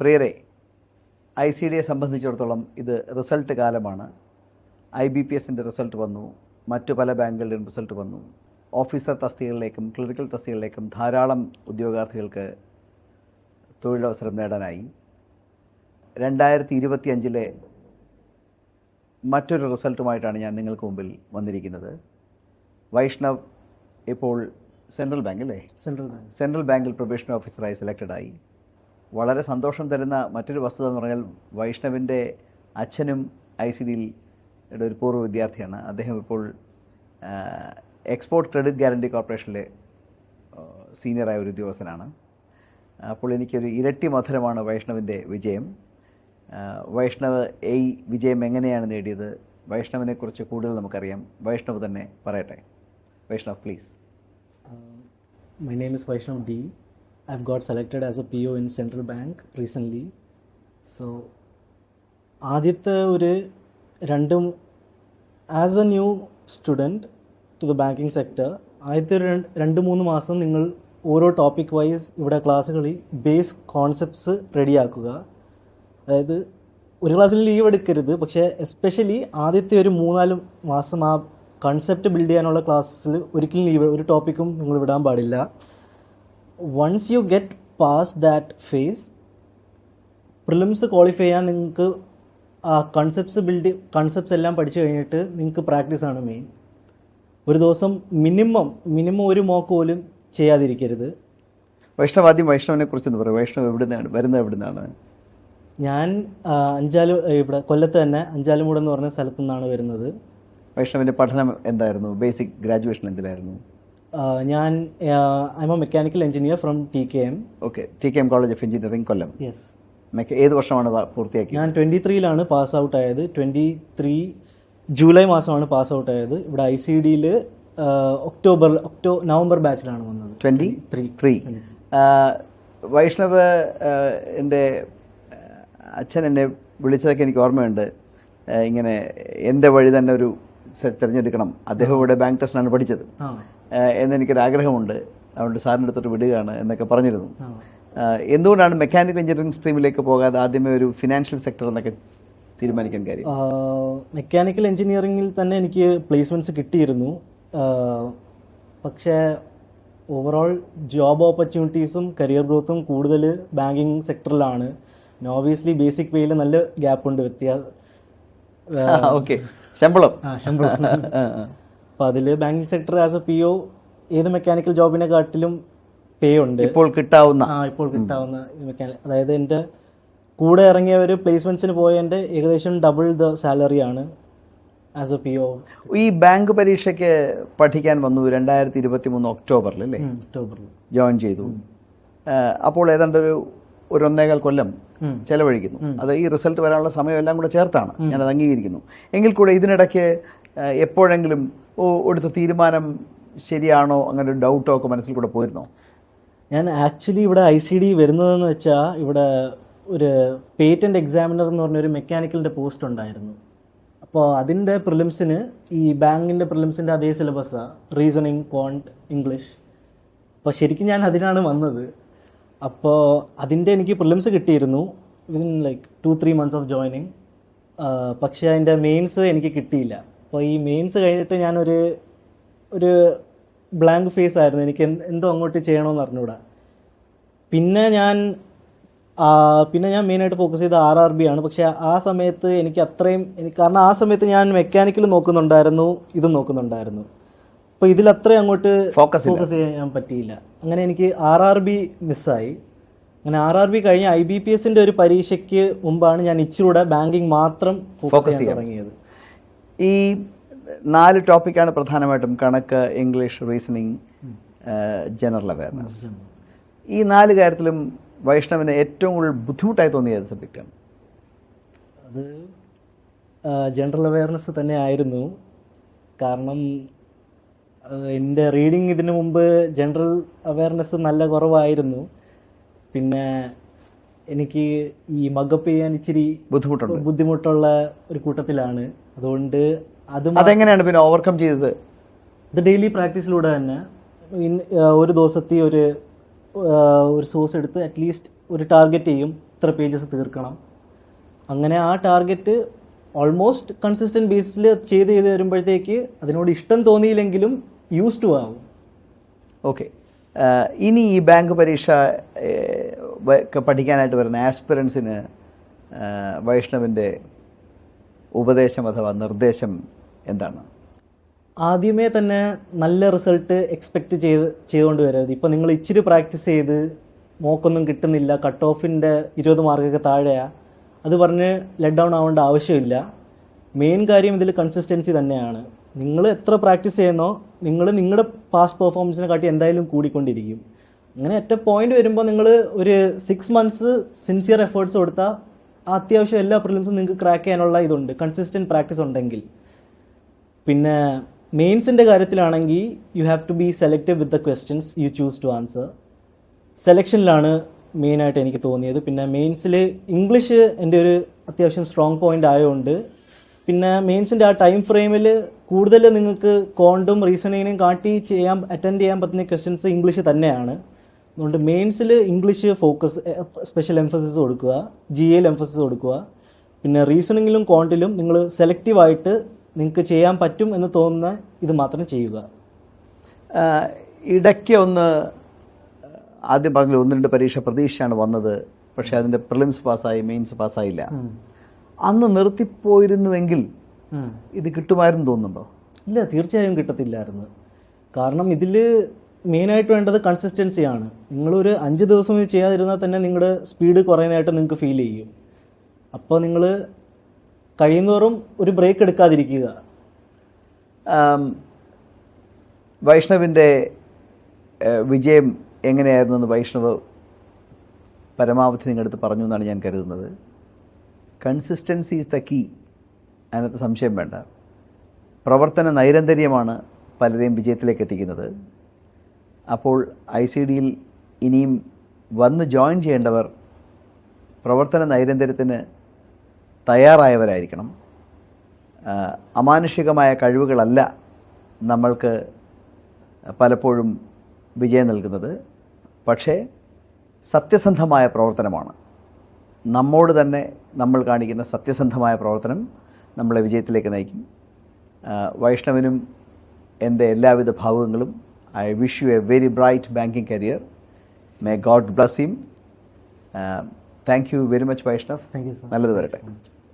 പ്രിയരെ, ICDയെ സംബന്ധിച്ചിടത്തോളം ഇത് റിസൾട്ട് കാലമാണ്. IBPSൻ്റെ റിസൾട്ട് വന്നു, മറ്റു പല ബാങ്കുകളുടെയും റിസൾട്ട് വന്നു. ഓഫീസർ തസ്തികകളിലേക്കും ക്ലറിക്കൽ തസ്തികകളിലേക്കും ധാരാളം ഉദ്യോഗാർത്ഥികൾക്ക് തൊഴിലവസരം നേടാനായി. 2025 മറ്റൊരു റിസൾട്ടുമായിട്ടാണ് ഞാൻ നിങ്ങൾക്ക് മുമ്പിൽ വന്നിരിക്കുന്നത്. വൈഷ്ണവ് ഇപ്പോൾ സെൻട്രൽ ബാങ്ക് അല്ലേ? സെൻട്രൽ ബാങ്കിൽ പ്രൊബേഷൻ ഓഫീസറായി സെലക്റ്റഡായി. വളരെ സന്തോഷം തരുന്ന മറ്റൊരു വസ്തുത എന്ന് പറഞ്ഞാൽ വൈഷ്ണവിൻ്റെ അച്ഛനും ICDയുടെ ഒരു പൂർവ്വ വിദ്യാർത്ഥിയാണ്. അദ്ദേഹം ഇപ്പോൾ എക്സ്പോർട്ട് ക്രെഡിറ്റ് ഗ്യാരണ്ടി കോർപ്പറേഷനിലെ സീനിയറായ ഒരു ഉദ്യോഗസ്ഥനാണ്. അപ്പോൾ എനിക്കൊരു ഇരട്ടി മധുരമാണ് വൈഷ്ണവിൻ്റെ വിജയം. വൈഷ്ണവ് ഈ വിജയം എങ്ങനെയാണ് നേടിയത്? വൈഷ്ണവിനെക്കുറിച്ച് കൂടുതൽ നമുക്കറിയാം. വൈഷ്ണവ് തന്നെ പറയട്ടെ. Vaishnav, please. My name is Vaishnav D. I've got selected as a PO in Central Bank recently. So, ആദ്യത്തെ ഒരു as a new student to the banking sector, ആദ്യത്തെ 2-3 മാസം നിങ്ങൾ ഓരോ ടോപ്പിക് വൈസ് ഇവിടെ ക്ലാസ്സുകളിൽ ബേസ് കോൺസെപ്റ്റ്സ് റെഡിയാക്കുക. അതായത് ഒരു ക്ലാസ്സിൽ ലീവ് എടുക്കരുത്, പക്ഷേ എസ്പെഷ്യലി ആദ്യത്തെ ഒരു 3-4 മാസം ആ കൺസെപ്റ്റ് ബിൽഡ് ചെയ്യാനുള്ള ക്ലാസ്സിൽ ഒരിക്കലും ലീവ് ഒരു ടോപ്പിക്കും നിങ്ങൾ വിടാൻ പാടില്ല. Once you get pass that phase, prelims qualify ചെയ്യാൻ നിങ്ങൾക്ക് ആ കൺസെപ്റ്റ്സ് എല്ലാം പഠിച്ചു കഴിഞ്ഞിട്ട് നിങ്ങൾക്ക് പ്രാക്ടീസാണ് മെയിൻ. ഒരു ദിവസം മിനിമം ഒരു മോക്ക് പോലും ചെയ്യാതിരിക്കരുത്. വൈഷ്ണവ്, ആദ്യം വൈഷ്ണവിനെ കുറിച്ചൊന്ന് പറയും. വൈഷ്ണവ് എവിടുന്നാണ്? ഞാൻ ഇവിടെ കൊല്ലത്ത് തന്നെ അഞ്ചാലുമൂട് എന്ന് പറഞ്ഞ സ്ഥലത്തു നിന്നാണ് വരുന്നത്. വൈഷ്ണവിൻ്റെ പഠനം എന്തായിരുന്നു? ബേസിക് ഗ്രാജുവേഷൻ എന്തിനായിരുന്നു? ഞാൻ I M A mechanical engineer from TKM. Okay, TKM college of engineering, Kollam. Yes. ഏത് വർഷമാണ് പൂർത്തിയാക്കിയത്? ഞാൻ 23-ലാണ് പാസ് ഔട്ട് ആയത്. 23 ജൂലൈ മാസമാണ് പാസ് ഔട്ട് ആയത്. ഇവിടെ ICDയിൽ നവംബർ ബാച്ചിലാണ് വന്നത്. 23. വൈഷ്ണവ് എൻ്റെ അച്ഛൻ എന്നെ വിളിച്ചതൊക്കെ എനിക്ക് ഓർമ്മയുണ്ട്. ഇങ്ങനെ എൻ്റെ വഴി തന്നെ ഒരു തിരഞ്ഞെടുക്കണം, അദ്ദേഹം ഇവിടെ ബാങ്ക് ടെസ്റ്റിനാണ് പഠിച്ചത് എന്നെനിക്കൊരാഗ്രഹമുണ്ട്, അതുകൊണ്ട് സാറിൻ്റെ അടുത്തോട്ട് വിടുകയാണ് എന്നൊക്കെ പറഞ്ഞിരുന്നു. എന്തുകൊണ്ടാണ് മെക്കാനിക്കൽ എഞ്ചിനീയറിംഗ് സ്ട്രീമിലേക്ക് പോകാതെ ആദ്യമേ ഒരു ഫിനാൻഷ്യൽ സെക്ടർ എന്നൊക്കെ തീരുമാനിക്കാൻ കാര്യം? മെക്കാനിക്കൽ എഞ്ചിനീയറിംഗിൽ തന്നെ എനിക്ക് പ്ലേസ്മെൻറ്റ്സ് കിട്ടിയിരുന്നു. പക്ഷേ ഓവറോൾ ജോബ് ഓപ്പർച്യൂണിറ്റീസും കരിയർ ഗ്രോത്തും കൂടുതൽ ബാങ്കിങ് സെക്ടറിലാണ്. ഓബിയസ്ലി ബേസിക് പേയിൽ നല്ല ഗ്യാപ്പുണ്ട്, ശമ്പളം. അപ്പോൾ അതിൽ banking sector as a PO ഏത് മെക്കാനിക്കൽ ജോബിനെക്കാട്ടിലും പേ ഉണ്ട് ഇപ്പോൾ കിട്ടാവുന്ന അതായത് എൻ്റെ കൂടെ ഇറങ്ങിയവർ പ്ലേസ്മെൻറ്റ്സിന് പോയതിൻ്റെ ഏകദേശം ഡബിൾ ദ സാലറിയാണ് ആസ് എ PO. ഈ ബാങ്ക് പരീക്ഷയ്ക്ക് പഠിക്കാൻ വന്നു 2023 ഒക്ടോബറിൽ അല്ലേ? ഒക്ടോബറിൽ ജോയിൻ ചെയ്തു. അപ്പോൾ ഏതാണ്ട് ഒരു 1.5 കൊല്ലം ചെലവഴിക്കുന്നു. അത് ഈ റിസൾട്ട് വരാനുള്ള സമയം എല്ലാം കൂടെ ചേർത്താണ്, ഞാനത് അംഗീകരിക്കുന്നു. എങ്കിൽ കൂടെ ഇതിനിടയ്ക്ക് എപ്പോഴെങ്കിലും എടുത്ത തീരുമാനം ശരിയാണോ, അങ്ങനെ ഒരു ഡൗട്ടോ ഒക്കെ മനസ്സിൽ കൂടെ പോയിരുന്നോ? ഞാൻ ആക്ച്വലി ഇവിടെ ICD വരുന്നതെന്ന് വെച്ചാൽ ഇവിടെ ഒരു പേറ്റൻറ്റ് എക്സാമിനർ എന്ന് പറഞ്ഞൊരു മെക്കാനിക്കലിൻ്റെ പോസ്റ്റ് ഉണ്ടായിരുന്നു. അപ്പോൾ അതിൻ്റെ പ്രിലിംസിന് ഈ ബാങ്കിൻ്റെ പ്രിലിംസിൻ്റെ അതേ സിലബസാണ്, റീസണിങ്, ക്വാണ്ട്, ഇംഗ്ലീഷ്. അപ്പോൾ ശരിക്കും ഞാൻ അതിനാണ് വന്നത്. അപ്പോൾ അതിൻ്റെ എനിക്ക് പ്രിലിംസ് കിട്ടിയിരുന്നു വിതിൻ 2-3 months ഓഫ് ജോയിനിങ്. പക്ഷേ അതിൻ്റെ മെയിൻസ് എനിക്ക് കിട്ടിയില്ല. അപ്പോൾ ഈ മെയിൻസ് കഴിഞ്ഞിട്ട് ഞാനൊരു ബ്ലാങ്ക് ഫേസ് ആയിരുന്നു, എനിക്ക് എന്തോ അങ്ങോട്ട് ചെയ്യണമെന്ന് അറിഞ്ഞൂടാ. പിന്നെ ഞാൻ മെയിനായിട്ട് ഫോക്കസ് ചെയ്ത RRB ആണ്. പക്ഷേ ആ സമയത്ത് കാരണം ആ സമയത്ത് ഞാൻ മെക്കാനിക്കൽ നോക്കുന്നുണ്ടായിരുന്നു, ഇതും നോക്കുന്നുണ്ടായിരുന്നു. അപ്പോൾ ഇതിലത്രയും അങ്ങോട്ട് ഫോക്കസ് ചെയ്യാൻ പറ്റിയില്ല. അങ്ങനെ എനിക്ക് RRB മിസ്സായി. അങ്ങനെ RRB കഴിഞ്ഞ് IBPSൻ്റെ ഒരു പരീക്ഷയ്ക്ക് മുമ്പാണ് ഞാൻ ഇച്ചിരൂടെ ബാങ്കിങ് മാത്രം ഫോക്കസ് ചെയ്യാൻ തുടങ്ങിയത്. ഈ 4 ടോപ്പിക്കാണ് പ്രധാനമായിട്ടും: കണക്ക്, ഇംഗ്ലീഷ്, റീസണിങ്, ജനറൽ അവയർനെസ്. ഈ 4 കാര്യത്തിലും വൈഷ്ണവിന് ഏറ്റവും കൂടുതൽ ബുദ്ധിമുട്ടായി തോന്നിയ സബ്ജക്റ്റാണ്? അത് ജനറൽ അവയർനെസ് തന്നെ ആയിരുന്നു. കാരണം എൻ്റെ റീഡിങ് ഇതിനു മുമ്പ് ജനറൽ അവയർനെസ് നല്ല കുറവായിരുന്നു. പിന്നെ എനിക്ക് ഈ മഗപ്പ് ചെയ്യാൻ ഇച്ചിരി ബുദ്ധിമുട്ടുള്ള ഒരു കൂട്ടത്തിലാണ്. അതുകൊണ്ട് അതെങ്ങനെയാണ് പിന്നെ ഓവർകം ചെയ്തത്? ഇത് ഡെയിലി പ്രാക്ടീസിലൂടെ തന്നെ. ഒരു ദിവസത്തെ ഒരു സോഴ്സ് എടുത്ത് അറ്റ്ലീസ്റ്റ് ഒരു ടാർഗറ്റ് ചെയ്യും, ഇത്ര പേജസ് തീർക്കണം. അങ്ങനെ ആ ടാർഗറ്റ് ഓൾമോസ്റ്റ് കൺസിസ്റ്റൻറ്റ് ബേസിൽ ചെയ്ത് വരുമ്പോഴത്തേക്ക് അതിനോട് ഇഷ്ടം തോന്നിയില്ലെങ്കിലും യൂസ് ടു ആവും. ഓക്കെ, ഇനി ഈ ബാങ്ക് പരീക്ഷ പഠിക്കാനായിട്ട് വരുന്ന ആസ്പിറൻസിന് വൈഷ്ണവിൻ്റെ ഉപദേശം അഥവാ നിർദ്ദേശം എന്താണ്? ആദ്യമേ തന്നെ നല്ല റിസൾട്ട് എക്സ്പെക്റ്റ് ചെയ്തുകൊണ്ട് വരരുത്. ഇപ്പോൾ നിങ്ങൾ ഇച്ചിരി പ്രാക്ടീസ് ചെയ്ത് മോക്കൊന്നും കിട്ടുന്നില്ല, കട്ട് ഓഫിൻ്റെ 20 മാർക്കൊക്കെ താഴെയാണ്, അത് പറഞ്ഞ് ലെറ്റ് ഡൗൺ ആവേണ്ട ആവശ്യമില്ല. മെയിൻ കാര്യം ഇതിൽ കൺസിസ്റ്റൻസി തന്നെയാണ്. നിങ്ങൾ എത്ര പ്രാക്ടീസ് ചെയ്യുന്നോ നിങ്ങൾ നിങ്ങളുടെ പാസ്റ്റ് പെർഫോമൻസിനെ കാട്ടി എന്തായാലും കൂടിക്കൊണ്ടിരിക്കും. അങ്ങനെ അറ്റ് എ പോയിന്റ് വരുമ്പോൾ നിങ്ങൾ ഒരു 6 months സിൻസിയർ എഫേർട്സ് കൊടുത്താൽ അത്യാവശ്യം എല്ലാ പ്രിലിംസും നിങ്ങൾക്ക് ക്രാക്ക് ചെയ്യാനുള്ള ഇതുണ്ട്, കൺസിസ്റ്റൻറ്റ് പ്രാക്ടീസ് ഉണ്ടെങ്കിൽ. പിന്നെ മെയിൻസിൻ്റെ കാര്യത്തിലാണെങ്കിൽ you have to be selective with the questions you choose to answer. സെലക്ഷനിലാണ് മെയിനായിട്ട് എനിക്ക് തോന്നിയത്. പിന്നെ മെയിൻസിൽ ഇംഗ്ലീഷ് എൻ്റെ ഒരു അത്യാവശ്യം സ്ട്രോങ് പോയിൻ്റ് ആയതുകൊണ്ട്, പിന്നെ മെയിൻസിൻ്റെ ആ ടൈം ഫ്രെയിമിൽ കൂടുതൽ നിങ്ങൾക്ക് കോണ്ടും റീസണിങ്ങിനും കാട്ടി അറ്റൻഡ് ചെയ്യാൻ പറ്റുന്ന ക്വസ്റ്റ്യൻസ് ഇംഗ്ലീഷ് തന്നെയാണ്. അതുകൊണ്ട് മെയിൻസിൽ ഇംഗ്ലീഷ് ഫോക്കസ്, സ്പെഷ്യൽ എംഫസിസ് കൊടുക്കുക, GAയിൽ എംഫസിസ് കൊടുക്കുക. പിന്നെ റീസണിങ്ങിലും കോണ്ടിലും നിങ്ങൾ സെലക്റ്റീവായിട്ട് നിങ്ങൾക്ക് ചെയ്യാൻ പറ്റും എന്ന് തോന്നുന്ന ഇത് മാത്രം ചെയ്യുക. ഇടയ്ക്ക് ആദ്യം പറഞ്ഞ 1-2 പരീക്ഷ പ്രതീക്ഷയാണ് വന്നത്, പക്ഷേ അതിൻ്റെ പ്രിലിംസ് പാസ്സായി, മെയിൻസ് പാസ്സായില്ല. അന്ന് നിർത്തിപ്പോയിരുന്നുവെങ്കിൽ ഇത് കിട്ടുമായിരുന്നു തോന്നുന്നുണ്ടോ? ഇല്ല, തീർച്ചയായും കിട്ടത്തില്ലായിരുന്നു. കാരണം ഇതിൽ മെയിനായിട്ട് വേണ്ടത് കൺസിസ്റ്റൻസിയാണ്. നിങ്ങളൊരു 5 ദിവസം ഇത് ചെയ്യാതിരുന്നാൽ തന്നെ നിങ്ങളുടെ സ്പീഡ് കുറയുന്നതായിട്ട് നിങ്ങൾക്ക് ഫീൽ ചെയ്യും. അപ്പോൾ നിങ്ങൾ കഴിയുന്നോറും ഒരു ബ്രേക്ക് എടുക്കാതിരിക്കുക. വൈഷ്ണവിൻ്റെ വിജയം എങ്ങനെയായിരുന്നു എന്ന് വൈഷ്ണവ് പരമാവധി നിങ്ങളടുത്ത് പറഞ്ഞു എന്നാണ് ഞാൻ കരുതുന്നത്. കൺസിസ്റ്റൻസി ഈസ് ദ കീ, അതിനകത്ത് സംശയം വേണ്ട. പ്രവർത്തന നൈരന്തര്യമാണ് പലരെയും വിജയത്തിലേക്ക് എത്തിക്കുന്നത്. അപ്പോൾ ICDയിൽ ഇനിയും വന്ന് ജോയിൻ ചെയ്യേണ്ടവർ പ്രവർത്തന നൈരന്തര്യത്തിന് തയ്യാറായവരായിരിക്കണം. അമാനുഷികമായ കഴിവുകളല്ല നമ്മൾക്ക് പലപ്പോഴും വിജയം നൽകുന്നത്, പക്ഷേ സത്യസന്ധമായ പ്രവർത്തനമാണ്. നമ്മോട് തന്നെ നമ്മൾ കാണിക്കുന്ന സത്യസന്ധമായ പ്രവർത്തനം നമ്മളെ വിജയത്തിലേക്ക് നയിക്കും. വൈഷ്ണവിനും എൻ്റെ എല്ലാവിധ ഭാവുകങ്ങളും. I wish you a very bright banking career. May God bless him. Thank you very much, Vaishnav. Thank you, sir. നല്ലത് വരട്ടെ.